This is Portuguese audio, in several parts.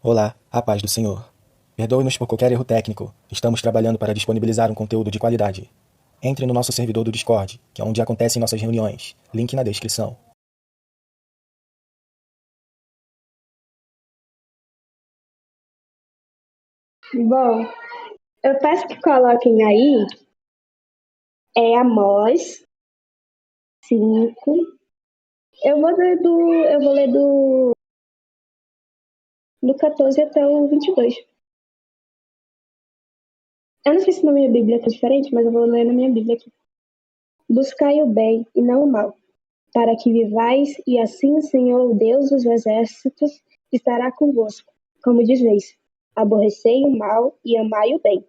Olá, a paz do Senhor. Perdoe-nos por qualquer erro técnico. Estamos trabalhando para disponibilizar um conteúdo de qualidade. Entre no nosso servidor do Discord, que é onde acontecem nossas reuniões. Link na descrição. Bom, eu peço que coloquem aí Amós 5. Eu vou ler do 14 até o 22. Eu não sei se na minha Bíblia tá diferente, mas eu vou ler na minha Bíblia aqui. Buscai o bem e não o mal, para que vivais, e assim o Senhor, o Deus dos exércitos, estará convosco. Como dizeis, aborrecei o mal e amai o bem.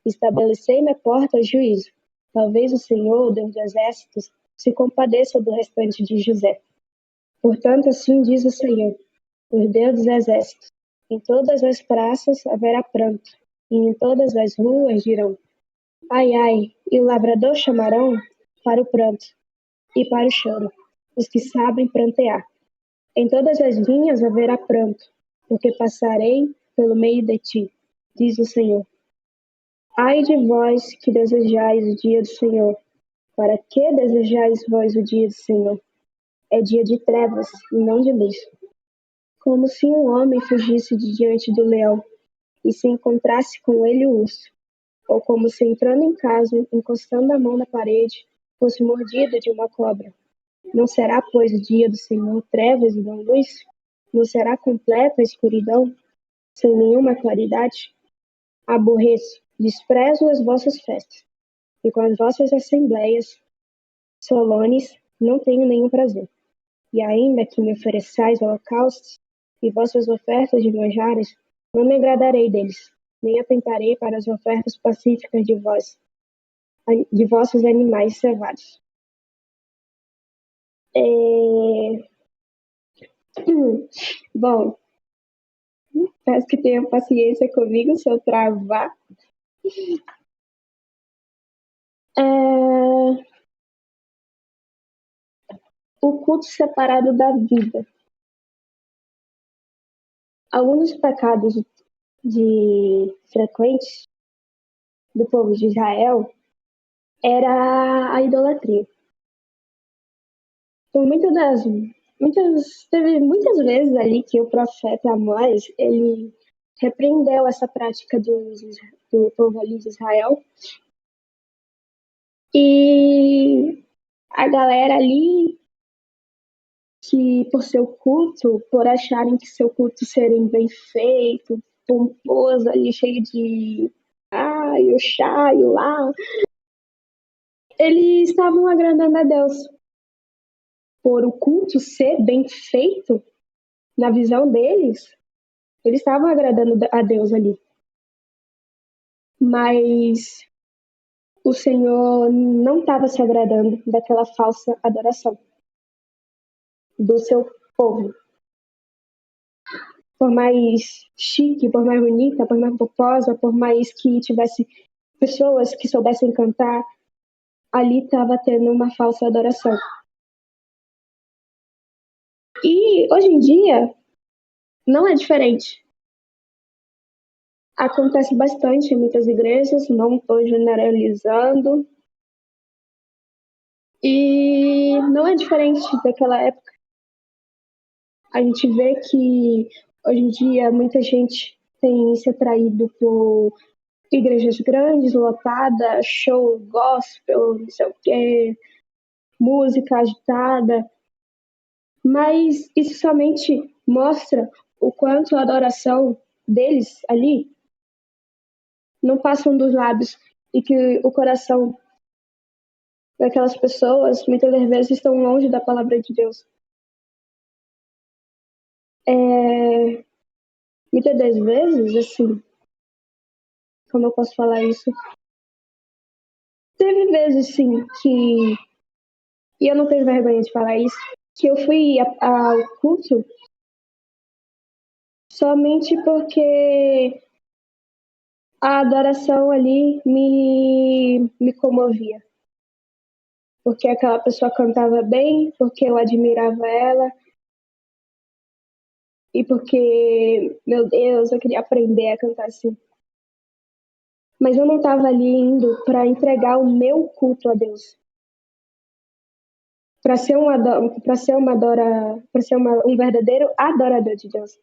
Estabelecei na porta juízo. Talvez o Senhor, o Deus dos exércitos, se compadeça do restante de José. Portanto, assim diz o Senhor, o Deus dos exércitos: em todas as praças haverá pranto, e em todas as ruas dirão: ai, ai, e o lavrador chamarão para o pranto e para o choro, os que sabem prantear. Em todas as vinhas haverá pranto, porque passarei pelo meio de ti, diz o Senhor. Ai de vós que desejais o dia do Senhor. Para que desejais vós o dia do Senhor? É dia de trevas e não de luz. Como se um homem fugisse de diante do leão e se encontrasse com ele o urso, ou como se entrando em casa, encostando a mão na parede, fosse mordido de uma cobra. Não será, pois, o dia do Senhor trevas e não luz? Não será completa a escuridão, sem nenhuma claridade? Aborreço, desprezo as vossas festas, e com as vossas assembleias solenes não tenho nenhum prazer. E ainda que me ofereçais holocaustos e vossas ofertas de manjares, não me agradarei deles, nem atentarei para as ofertas pacíficas de vossos animais cevados. É... Bom, peço que tenham paciência comigo se eu travar. É... O culto separado da vida. Alguns pecados de frequentes do povo de Israel era a idolatria. Por teve muitas vezes ali que o profeta Amós, ele repreendeu essa prática do povo ali de Israel. E a galera ali, que por seu culto, por acharem que seu culto serem bem feito, pomposo ali, cheio de ai, o chá e lá, eles estavam agradando a Deus. Por o culto ser bem feito, na visão deles, eles estavam agradando a Deus ali. Mas o Senhor não estava se agradando daquela falsa adoração do seu povo. Por mais chique, por mais bonita, por mais pomposa, por mais que tivesse pessoas que soubessem cantar, ali estava tendo uma falsa adoração. E hoje em dia não é diferente. Acontece bastante em muitas igrejas, não estou generalizando. E não é diferente daquela época. A gente vê que hoje em dia muita gente tem se atraído por igrejas grandes, lotadas, show gospel, não sei o quê, música agitada. Mas isso somente mostra o quanto a adoração deles ali não passam dos lábios e que o coração daquelas pessoas muitas das vezes estão longe da palavra de Deus. Muitas das vezes, assim, como eu posso falar isso? Teve vezes, sim, que, e eu não tenho vergonha de falar isso, que eu fui ao culto somente porque a adoração ali me comovia. Porque aquela pessoa cantava bem, porque eu admirava ela. e porque, meu Deus, eu queria aprender a cantar assim. Mas eu não estava ali indo para entregar o meu culto a Deus, para ser um verdadeiro adorador de Deus.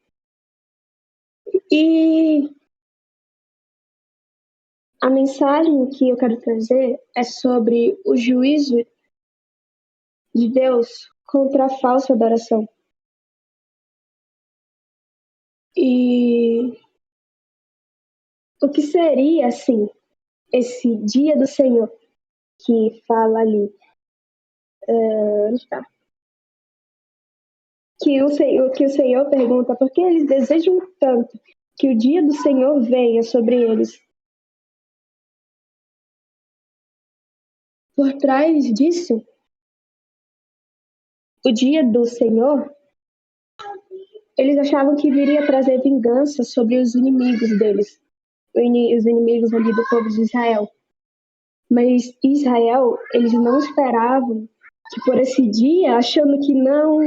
E a mensagem que eu quero trazer é sobre o juízo de Deus contra a falsa adoração. E o que seria, assim, esse dia do Senhor que fala ali? Onde está? Que o Senhor pergunta por que eles desejam tanto que o dia do Senhor venha sobre eles. Por trás disso, o dia do Senhor, eles achavam que viria trazer vingança sobre os inimigos deles, os inimigos ali do povo de Israel. Mas Israel, eles não esperavam que por esse dia, achando que não,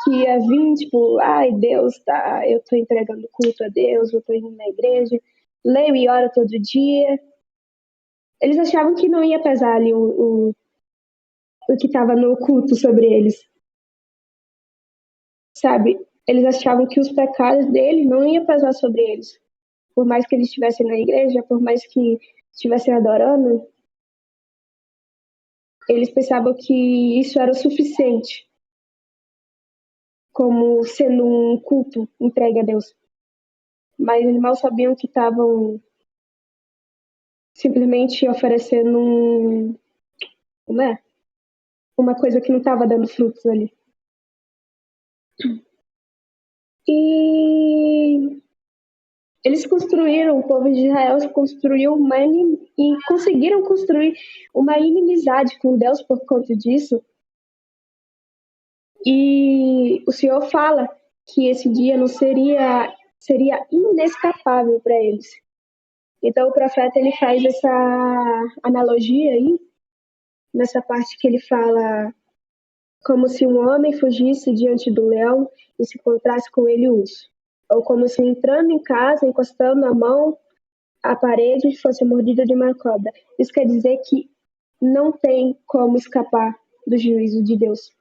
que ia vir, tipo, ai Deus, tá, eu tô entregando culto a Deus, eu tô indo na igreja, leio e oro todo dia. Eles achavam que não ia pesar ali o que estava no culto sobre eles, sabe? Eles achavam que os pecados deles não iam pesar sobre eles. Por mais que eles estivessem na igreja, por mais que estivessem adorando, eles pensavam que isso era o suficiente como sendo um culto entregue a Deus. Mas eles mal sabiam que estavam simplesmente oferecendo uma coisa que não estava dando frutos ali. E eles construíram, o povo de Israel construiu e conseguiram construir uma inimizade com Deus por conta disso. E o Senhor fala que esse dia não seria inescapável para eles. Então o profeta ele faz essa analogia aí, nessa parte que ele fala como se um homem fugisse diante do leão e se encontrasse com ele o urso. Ou como se entrando em casa, encostando a mão à parede, fosse mordido de uma cobra. Isso quer dizer que não tem como escapar do juízo de Deus.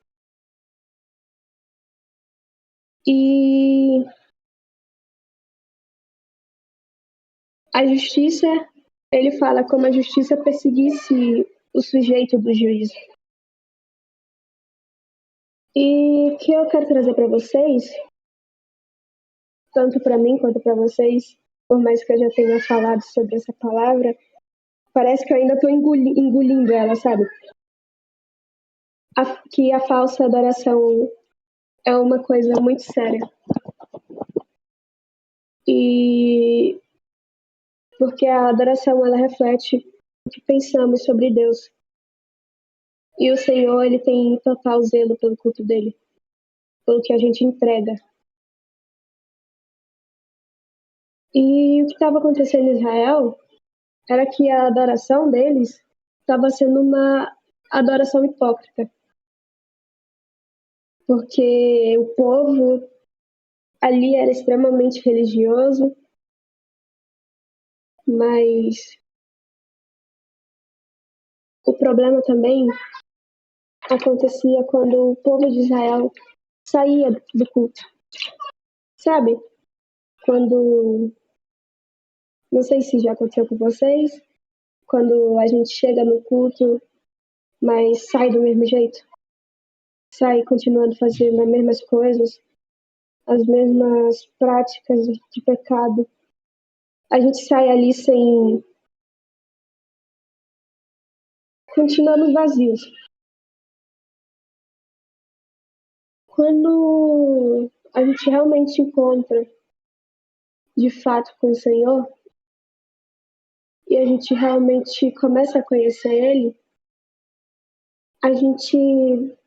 E a justiça, ele fala como a justiça perseguisse o sujeito do juízo. E o que eu quero trazer para vocês, tanto para mim quanto para vocês, por mais que eu já tenha falado sobre essa palavra, parece que eu ainda estou engolindo ela, sabe? Que a falsa adoração é uma coisa muito séria. E porque a adoração ela reflete o que pensamos sobre Deus. E o Senhor ele tem total zelo pelo culto dele, pelo que a gente entrega. E o que estava acontecendo em Israel era que a adoração deles estava sendo uma adoração hipócrita. Porque o povo ali era extremamente religioso, mas o problema também acontecia quando o povo de Israel saía do culto. Sabe? Quando, não sei se já aconteceu com vocês, quando a gente chega no culto, mas sai do mesmo jeito, sai continuando fazendo as mesmas coisas, as mesmas práticas de pecado. A gente sai ali sem, continuando vazios. Quando a gente realmente encontra de fato com o Senhor e a gente realmente começa a conhecer Ele, a gente,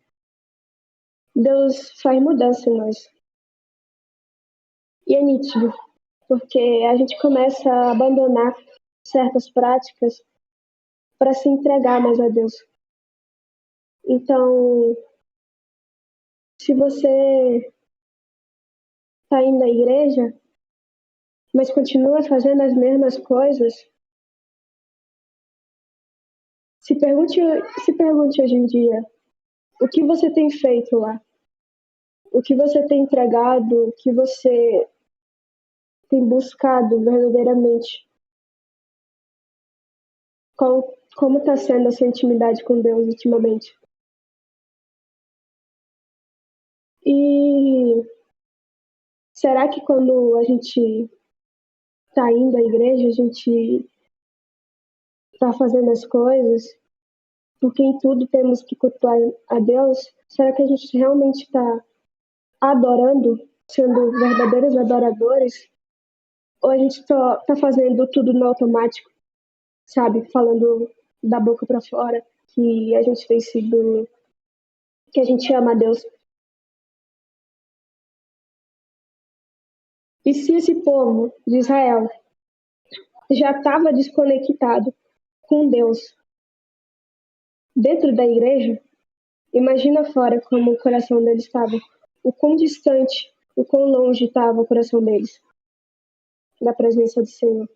Deus faz mudança em nós. E é nítido, porque a gente começa a abandonar certas práticas para se entregar mais a Deus. Então, se você está indo à igreja, mas continua fazendo as mesmas coisas, se pergunte hoje em dia, o que você tem feito lá? O que você tem entregado? O que você tem buscado verdadeiramente? Como está sendo a sua intimidade com Deus ultimamente? E será que quando a gente está indo à igreja, a gente está fazendo as coisas, porque em tudo temos que cultuar a Deus, será que a gente realmente está adorando, sendo verdadeiros adoradores? Ou a gente está fazendo tudo no automático, sabe? Falando da boca para fora que a gente tem sido, que a gente ama a Deus. E se esse povo de Israel já estava desconectado com Deus dentro da igreja, imagina fora como o coração deles estava, o quão distante, o quão longe estava o coração deles da presença do Senhor.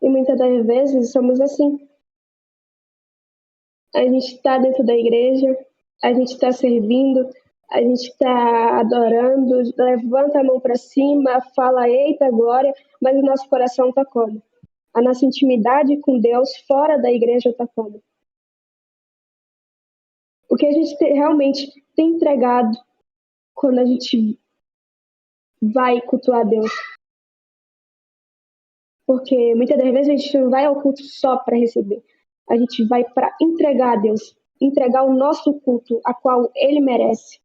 E muitas das vezes somos assim. A gente está dentro da igreja, a gente está servindo, a gente está adorando, levanta a mão para cima, fala eita glória, mas o nosso coração está como? A nossa intimidade com Deus fora da igreja está como? O que a gente realmente tem entregado quando a gente vai cultuar Deus? Porque muitas das vezes a gente não vai ao culto só para receber. A gente vai para entregar a Deus, entregar o nosso culto, a qual Ele merece.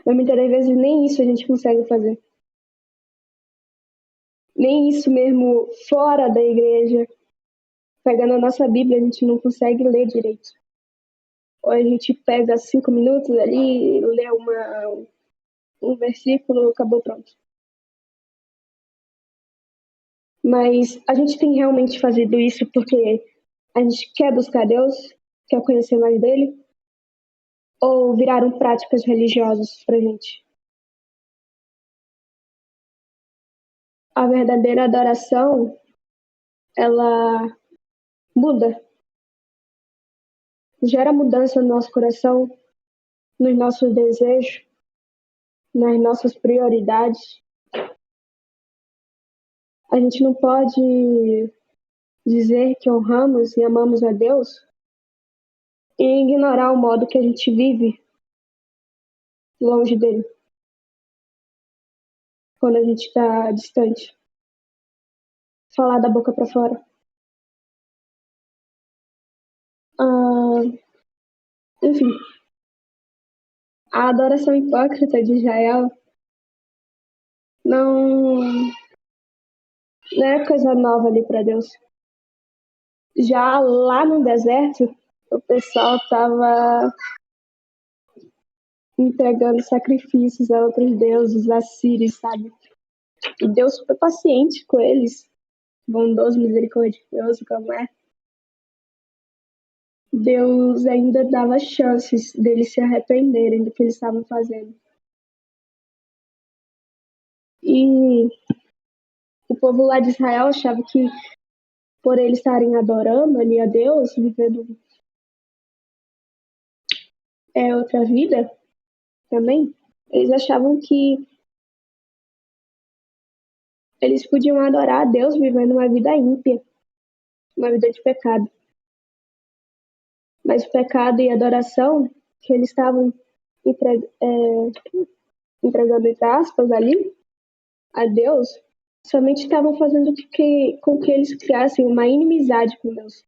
Mas muitas das vezes nem isso a gente consegue fazer. Nem isso mesmo fora da igreja. Pegando a nossa Bíblia, a gente não consegue ler direito. Ou a gente pega 5 minutos ali, lê um versículo, acabou, pronto. Mas a gente tem realmente fazido isso porque a gente quer buscar Deus, quer conhecer mais dele, ou viraram práticas religiosas pra gente? A verdadeira adoração, ela muda, gera mudança no nosso coração, nos nossos desejos, nas nossas prioridades. A gente não pode dizer que honramos e amamos a Deus e ignorar o modo que a gente vive longe dele, quando a gente está distante. Falar da boca para fora. Ah, enfim, a adoração hipócrita de Israel não é coisa nova ali para Deus. Já lá no deserto, o pessoal estava entregando sacrifícios a outros deuses, a Sírios, sabe? E Deus foi paciente com eles, bondoso, misericordioso como é. Deus ainda dava chances deles se arrependerem do que eles estavam fazendo. E o povo lá de Israel achava que, por eles estarem adorando ali a Deus, vivendo outra vida também, eles achavam que eles podiam adorar a Deus vivendo uma vida ímpia, uma vida de pecado. Mas o pecado e a adoração que eles estavam entregando, entre aspas, ali, a Deus, somente estavam fazendo com que eles criassem uma inimizade com Deus.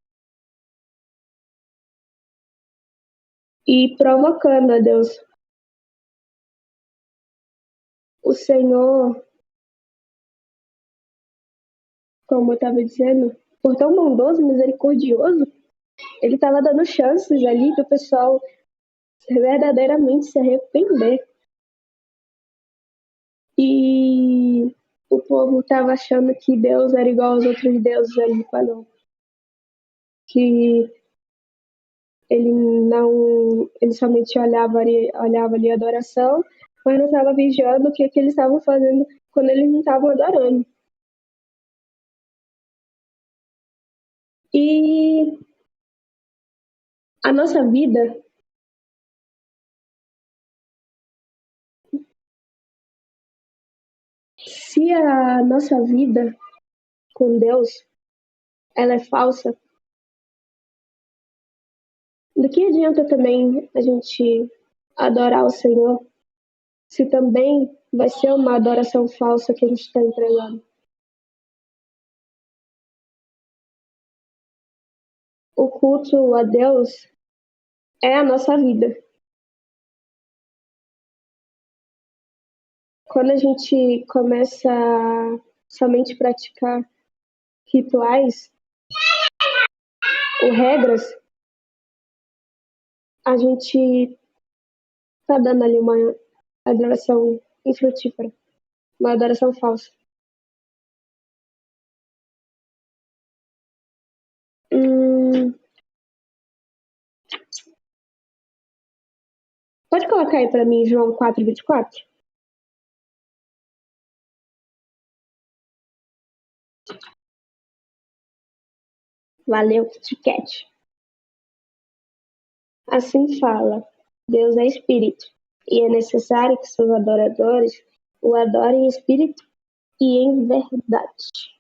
E provocando a Deus. O Senhor, como eu estava dizendo, por tão bondoso e misericordioso, ele estava dando chances ali para o pessoal verdadeiramente se arrepender. E o povo estava achando que Deus era igual aos outros deuses ali, falou que ele somente olhava ali a adoração, mas não estava vigiando o que eles estavam fazendo quando eles não estavam adorando. E a nossa vida se a nossa vida com Deus ela é falsa, do que adianta também a gente adorar o Senhor se também vai ser uma adoração falsa que a gente está entregando? O culto a Deus é a nossa vida. Quando a gente começa a somente praticar rituais ou regras, a gente está dando ali uma adoração infrutífera, uma adoração falsa. Pode colocar aí para mim João 4:24? Valeu, Kitcat. Assim fala, Deus é espírito, e é necessário que seus adoradores o adorem em espírito e em verdade.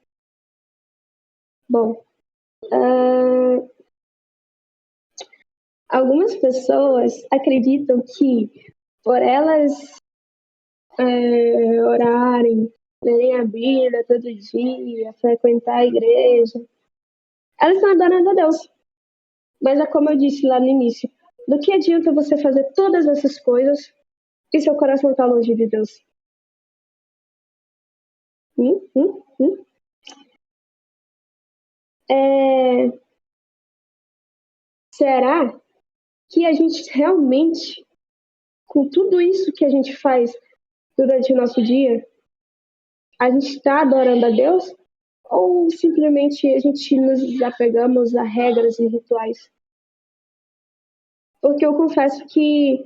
Bom, algumas pessoas acreditam que por elas orarem, lerem a Bíblia todo dia, frequentar a igreja, elas estão adorando a Deus. Mas é como eu disse lá no início, do que adianta você fazer todas essas coisas e seu coração está longe de Deus? Hum, hum, hum. Será que a gente realmente, com tudo isso que a gente faz durante o nosso dia, a gente está adorando a Deus? Ou simplesmente a gente nos apegamos a regras e rituais? Porque eu confesso que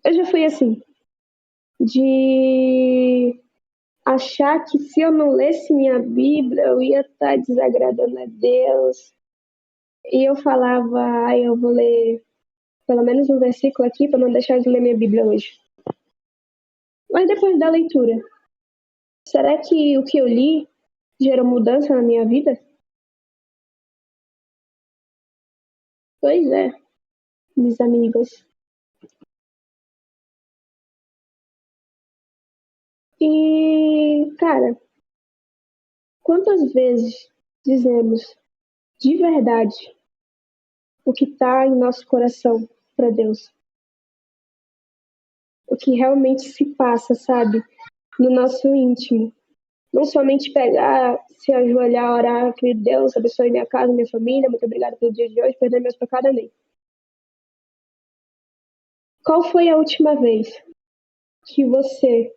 eu já fui assim, de achar que se eu não lesse minha Bíblia, eu ia estar desagradando a Deus. E eu falava, eu vou ler pelo menos um versículo aqui para não deixar de ler minha Bíblia hoje. Mas depois da leitura, será que o que eu li gerou mudança na minha vida? Pois é, meus amigos. E, cara, quantas vezes dizemos de verdade o que está em nosso coração para Deus? O que realmente se passa, sabe? No nosso íntimo. Não somente pegar, se ajoelhar, orar, que Deus abençoe minha casa, minha família, muito obrigada pelo dia de hoje, perdoe meus pecados, amém. Qual foi a última vez que você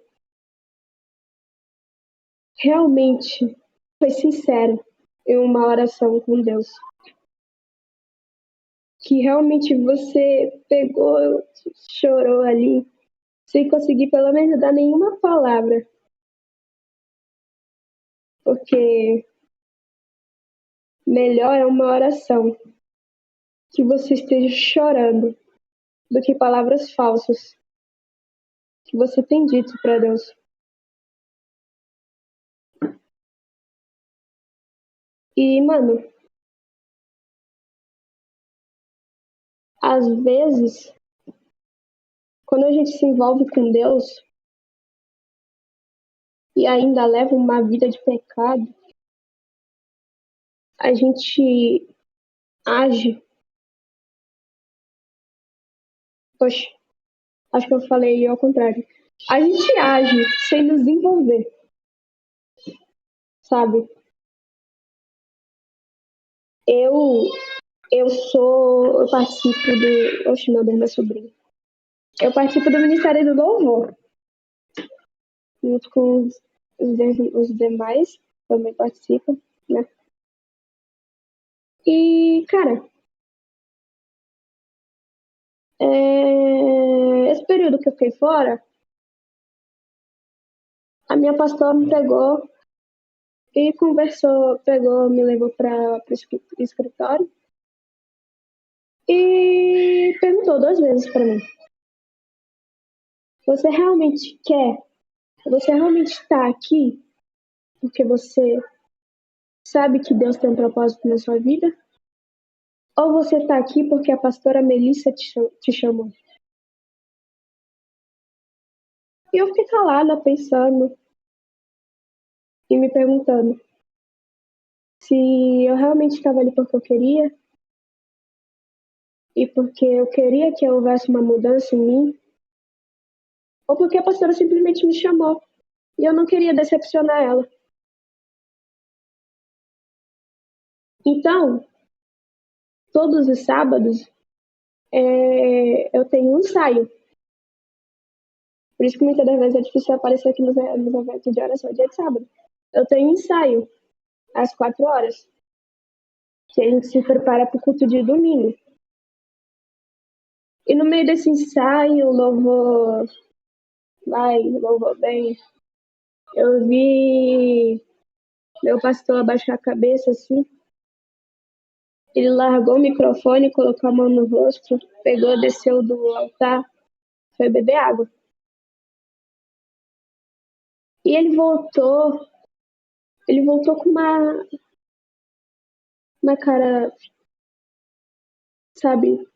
realmente foi sincero em uma oração com Deus? Que realmente você pegou, chorou ali, sem conseguir pelo menos dar nenhuma palavra. Porque melhor é uma oração que você esteja chorando do que palavras falsas que você tem dito para Deus. E, mano, às vezes, quando a gente se envolve com Deus e ainda leva uma vida de pecado, a gente age. Poxa, acho que eu falei ao contrário. A gente age sem nos envolver, sabe? Eu, eu participo do. Oxe, meu Deus, meu sobrinho. Eu participo do Ministério do Louvor, junto com os demais também participam, né? E, cara, esse período que eu fiquei fora, A minha pastora me pegou e conversou, me levou para o escritório e perguntou 2 vezes para mim: você realmente quer? Você realmente está aqui porque você sabe que Deus tem um propósito na sua vida? Ou você está aqui porque a pastora Melissa te chamou? E eu fiquei calada, pensando e me perguntando se eu realmente estava ali porque eu queria e porque eu queria que houvesse uma mudança em mim, ou porque a pastora simplesmente me chamou e eu não queria decepcionar ela. Então, todos os sábados, eu tenho um ensaio. Por isso que muitas das vezes é difícil aparecer aqui nos eventos de oração dia de sábado. Eu tenho um ensaio às 4 horas, que a gente se prepara para o culto de domingo. E no meio desse ensaio, louvor bem, eu vi meu pastor abaixar a cabeça assim. Ele largou o microfone, colocou a mão no rosto, pegou, desceu do altar, foi beber água. E ele voltou com uma cara, sabe?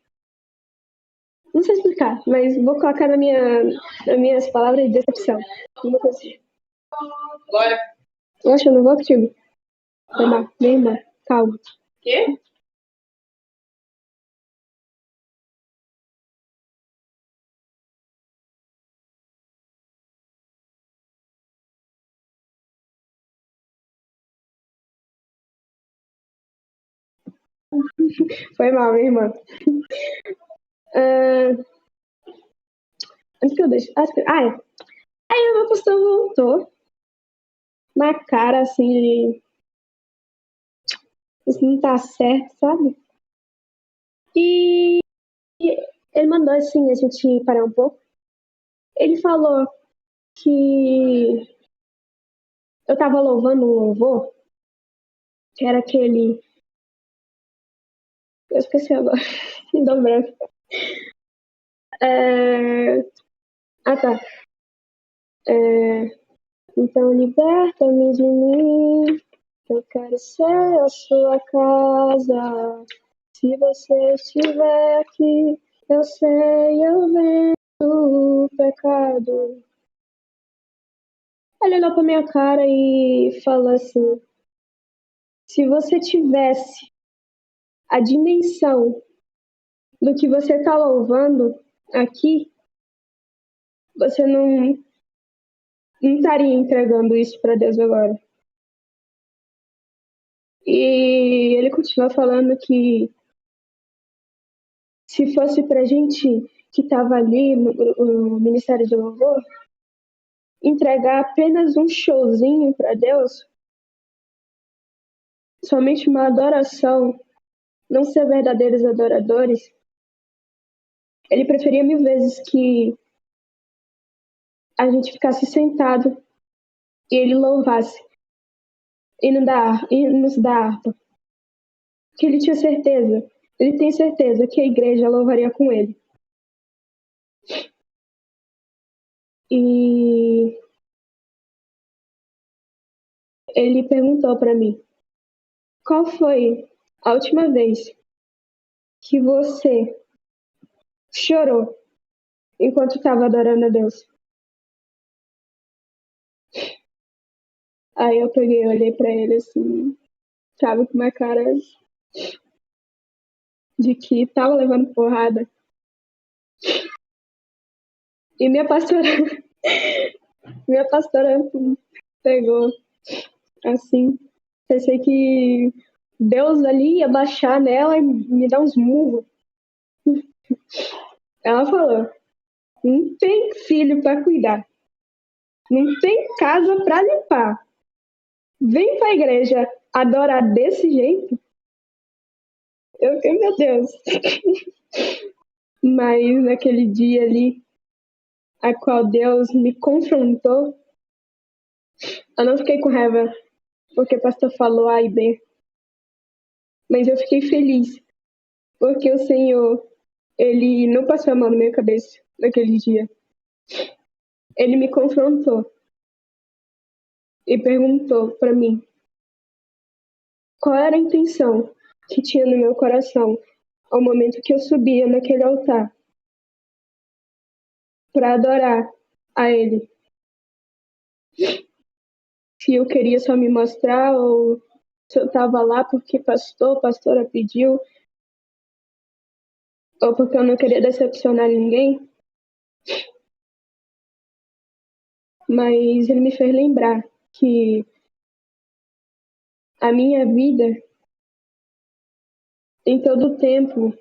Não sei explicar, mas vou colocar nas minhas palavras de decepção. Uma coisa assim. Oxe, eu não vou contigo. Foi mal, minha irmã, calma. Quê? Foi mal, minha irmã. Antes que eu deixe. Aí o meu pastor voltou. Na cara, assim, isso não tá certo, sabe? E ele mandou, assim, a gente parar um pouco. Ele falou que eu tava louvando um louvor, que era aquele. Eu esqueci agora, me deu branco. Tá. Então liberta-me de mim, eu quero ser a sua casa. Se você estiver aqui, eu sei, eu venço o pecado. Ele olhou pra minha cara e falou assim: se você tivesse a dimensão do que você está louvando aqui, você não estaria entregando isso para Deus agora. E ele continua falando que se fosse pra gente que estava ali no Ministério de Louvor, entregar apenas um showzinho para Deus, somente uma adoração, não ser verdadeiros adoradores, ele preferia 1000 vezes que a gente ficasse sentado e ele louvasse e nos dá harpa. Que ele tinha certeza, ele tem certeza que a igreja louvaria com ele. E ele perguntou para mim: qual foi a última vez que você chorou enquanto estava adorando a Deus? Aí eu peguei, olhei para ele assim, sabe, com uma cara de que tava levando porrada. E minha pastora pegou assim. Pensei que Deus ali ia baixar nela e me dar uns murros. Ela falou: não tem filho para cuidar, não tem casa para limpar. Vem pra igreja adorar desse jeito? Eu fiquei, meu Deus. Mas naquele dia ali, a qual Deus me confrontou, Eu não fiquei com raiva porque o pastor falou A e B, mas eu fiquei feliz porque o Senhor, ele não passou a mão na minha cabeça naquele dia. Ele me confrontou e perguntou para mim qual era a intenção que tinha no meu coração ao momento que eu subia naquele altar para adorar a Ele. Se eu queria só me mostrar ou se eu estava lá porque pastora pediu, ou porque eu não queria decepcionar ninguém. Mas ele me fez lembrar que a minha vida, em todo o tempo,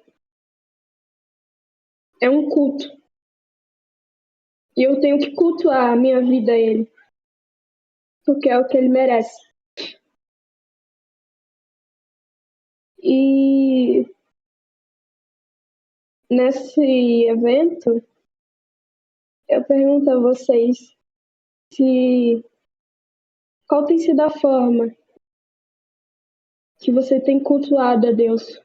é um culto. E eu tenho que cultuar a minha vida a Ele, porque é o que Ele merece. E nesse evento, eu pergunto a vocês se qual tem sido a forma que você tem cultuado a Deus?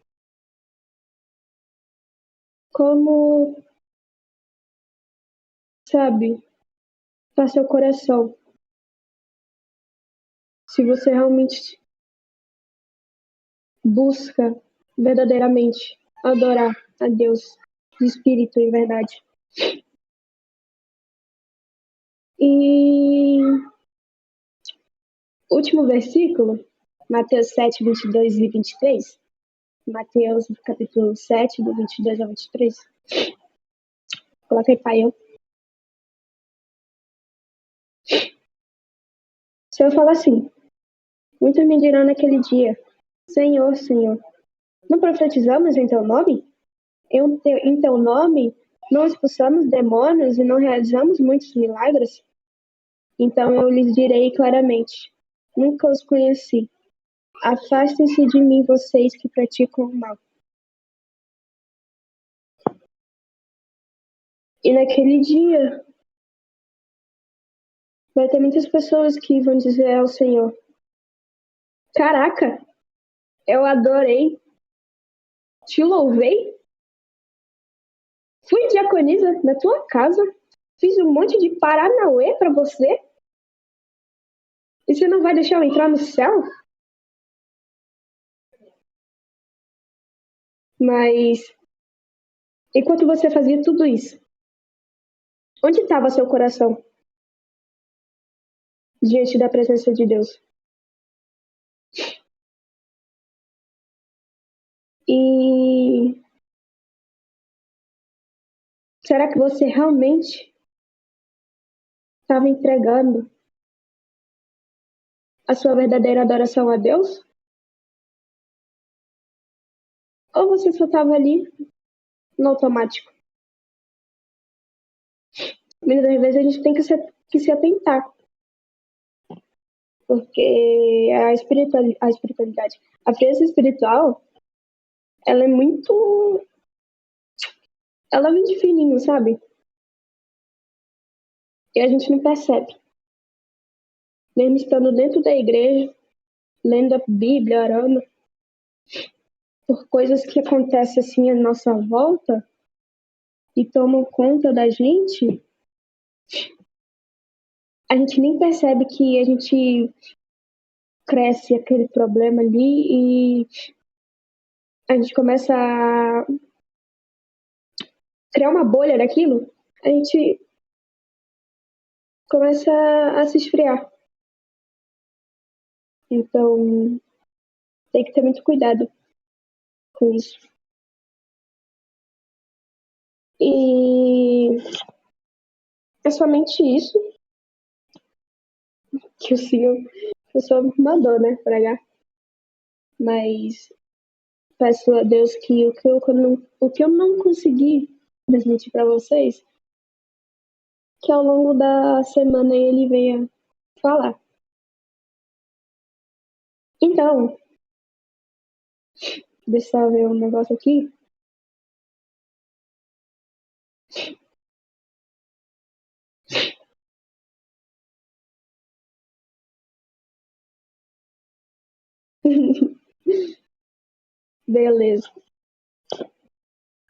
Como, sabe, está seu coração? Se você realmente busca verdadeiramente adorar a Deus de espírito e verdade. E último versículo, Mateus 7, 22 e 23. Mateus capítulo 7, do 22 ao 23. Coloca aí, pai, eu. O Senhor fala assim: muitos me dirão naquele dia: Senhor, Senhor, não profetizamos em teu nome? Em teu nome não expulsamos demônios e não realizamos muitos milagres? Então eu lhes direi claramente: nunca os conheci. Afastem-se de mim, vocês que praticam o mal. E naquele dia vai ter muitas pessoas que vão dizer ao Senhor: caraca, eu adorei, te louvei, fui diaconisa na tua casa, fiz um monte de paranauê para você, e você não vai deixar eu entrar no céu? Mas enquanto você fazia tudo isso, onde estava seu coração diante da presença de Deus? E será que você realmente estava entregando a sua verdadeira adoração a Deus? Ou você só estava ali no automático? Muitas vezes a gente tem que se atentar, porque a espiritualidade, a frieza espiritual, ela é muito. Ela vem de fininho, sabe? E a gente não percebe. Mesmo estando dentro da igreja, lendo a Bíblia, orando, por coisas que acontecem assim à nossa volta e tomam conta da gente, a gente nem percebe que a gente cresce aquele problema ali e a gente começa a criar uma bolha daquilo, a gente começa a se esfriar. Então, tem que ter muito cuidado com isso. E é somente isso que o Senhor, eu sou mandou, né, pregar. Mas peço a Deus que o que eu não consegui transmitir para vocês, que ao longo da semana ele venha falar. Então, deixa eu ver um negócio aqui. Beleza.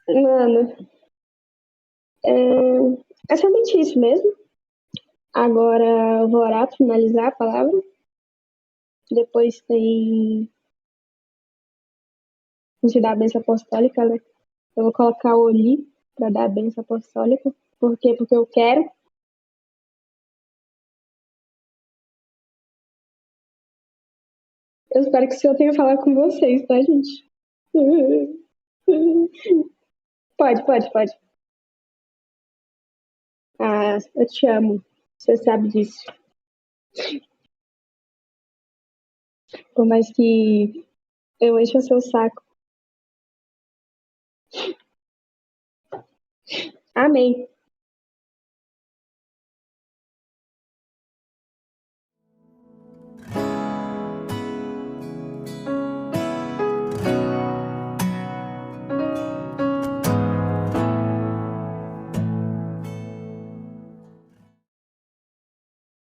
Mano, é somente isso mesmo. Agora eu vou orar para finalizar a palavra. Depois tem a gente dá a bênção apostólica, né? Eu vou colocar o Oli para dar a bênção apostólica. Por quê? Porque eu quero. Eu espero que o Senhor tenha falado com vocês, tá, gente? Pode. Ah, eu te amo. Você sabe disso. Por mais que eu encha o seu saco. Amém.